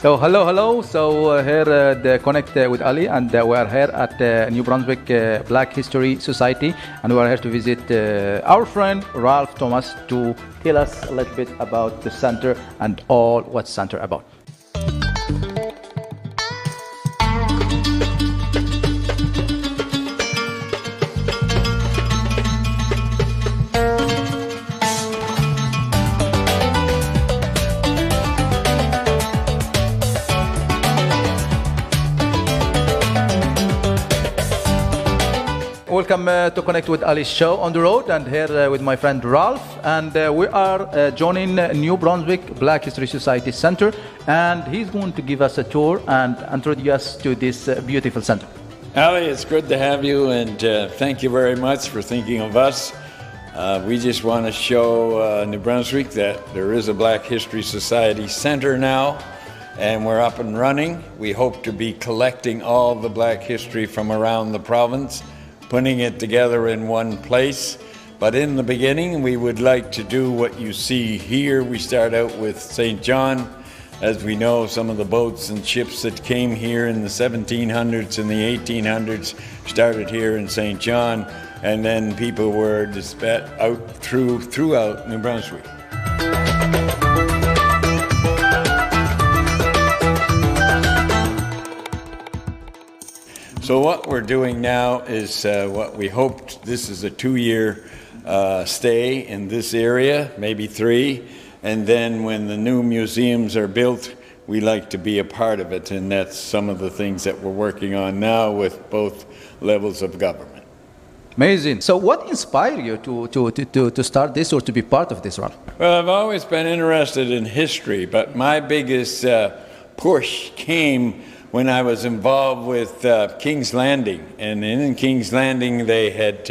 So hello. So here the connect with Ali, and we are here at New Brunswick Black History Society, and we are here to visit our friend Ralph Thomas to tell us a little bit about the center and all what's center about. Welcome to Connect with Ali's show on the road, and here with my friend Ralph, and we are joining New Brunswick Black History Society Center, and he's going to give us a tour and introduce us to this beautiful center. Ali, it's good to have you, and thank you very much for thinking of us. We just want to show New Brunswick that there is a Black History Society Center now, and we're up and running. We hope to be collecting all the Black history from around the province, putting it together in one place. But in the beginning, we would like to do what you see here. We start out with St. John. As we know, some of the boats and ships that came here in the 1700s and the 1800s started here in St. John, and then people were dispatched out throughout New Brunswick. So what we're doing now is what we hoped. This is a 2-year stay in this area, maybe 3. And then when the new museums are built, we like to be a part of it. And that's some of the things that we're working on now with both levels of government. Amazing. So what inspired you to start this or to be part of this, Ralph? Well, I've always been interested in history, but my biggest push came when I was involved with King's Landing. And in King's Landing, they had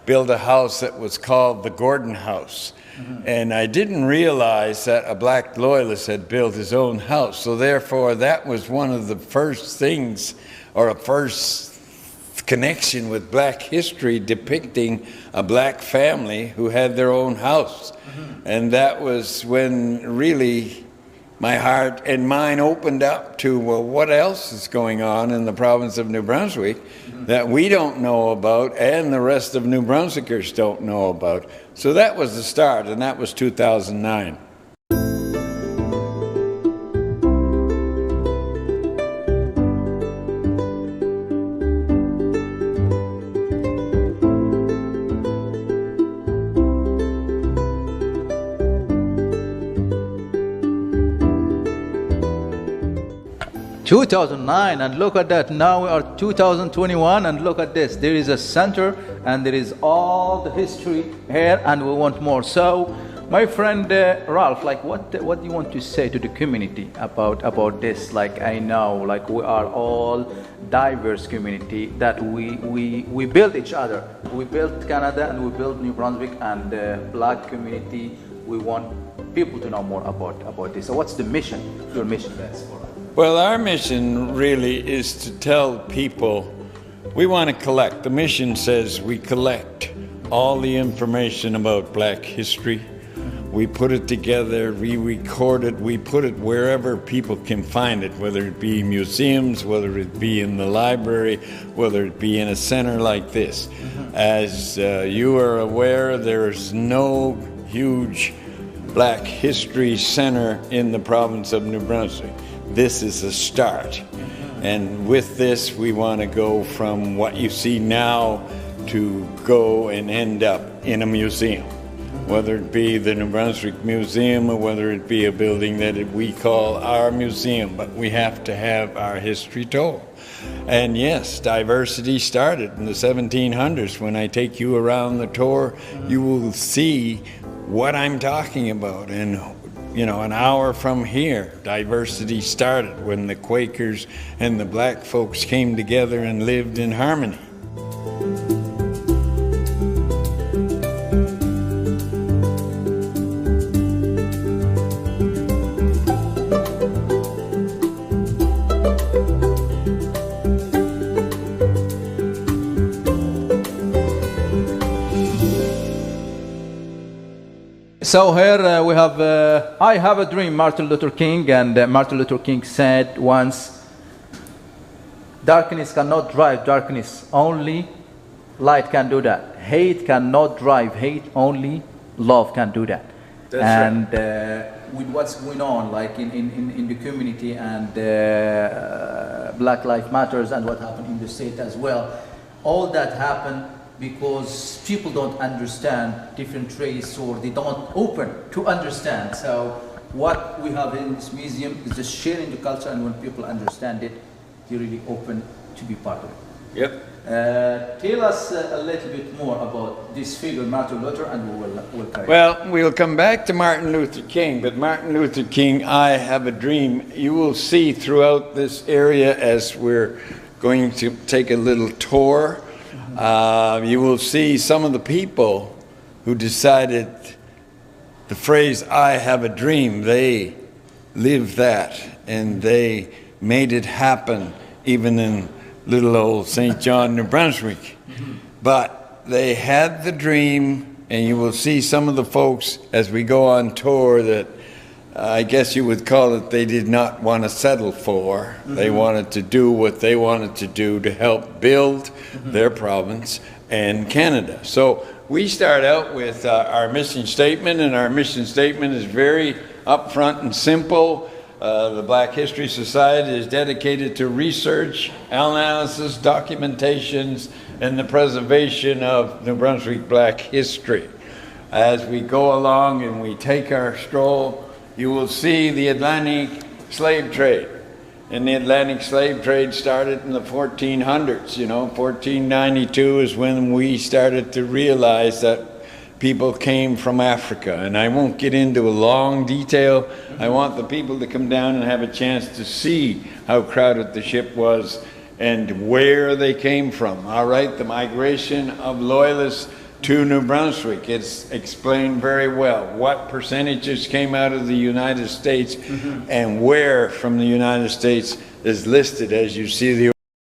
built a house that was called the Gordon House. Mm-hmm. And I didn't realize that a black loyalist had built his own house. So therefore, that was one of the first things, or a first connection with black history, depicting a black family who had their own house. Mm-hmm. And that was when really my heart and mind opened up to, well, what else is going on in the province of New Brunswick that we don't know about and the rest of New Brunswickers don't know about. So that was the start, and that was 2009. 2009, and look at that. Now we are 2021, and look at this. There is a center, and there is all the history here, and we want more. So, my friend Ralph, like, what do you want to say to the community about this? Like, I know, like, we are all diverse community that we build each other. We built Canada, and we built New Brunswick, and the Black community. We want people to know more about this. So, what's the mission? Your mission, that's for us. Well, our mission really is to tell people we want to collect. The mission says we collect all the information about Black history. We put it together, we record it, we put it wherever people can find it, whether it be museums, whether it be in the library, whether it be in a center like this. As you are aware, there's no huge Black history center in the province of New Brunswick. This is a start, and with this we want to go from what you see now to go and end up in a museum, whether it be the New Brunswick Museum or whether it be a building that we call our museum, but we have to have our history told. And yes, diversity started in the 1700s. When I take you around the tour, you will see what I'm talking about. And you know, an hour from here, diversity started when the Quakers and the black folks came together and lived in harmony. So here we have, I have a dream, Martin Luther King, and Martin Luther King said once, darkness cannot drive darkness, only light can do that. Hate cannot drive hate, only love can do that. That's and with what's going on, like in the community and Black Lives Matters and what happened in the state as well, all that happened because people don't understand different race, or they don't open to understand. So what we have in this museum is just sharing the culture, and when people understand it, they're really open to be part of it. Yep. Tell us a little bit more about this figure, Martin Luther, and we'll carry on. Well, we'll come back to Martin Luther King, but Martin Luther King, I have a dream. You will see throughout this area as we're going to take a little tour, you will see some of the people who decided the phrase, I have a dream, they lived that, and they made it happen, even in little old St. John, New Brunswick. But they had the dream, and you will see some of the folks as we go on tour that I guess you would call it they did not want to settle for. They wanted to do what they wanted to do to help build their province and Canada. So we start out with our mission statement, and our mission statement is very upfront and simple. The Black History Society is dedicated to research, analysis, documentations, and the preservation of New Brunswick Black history. As we go along and we take our stroll, you will see the Atlantic slave trade. And the Atlantic slave trade started in the 1400s. You know, 1492 is when we started to realize that people came from Africa. And I won't get into a long detail. I want the people to come down and have a chance to see how crowded the ship was and where they came from. All right, the migration of loyalists to New Brunswick, it's explained very well. What percentages came out of the United States and where from the United States is listed as you see the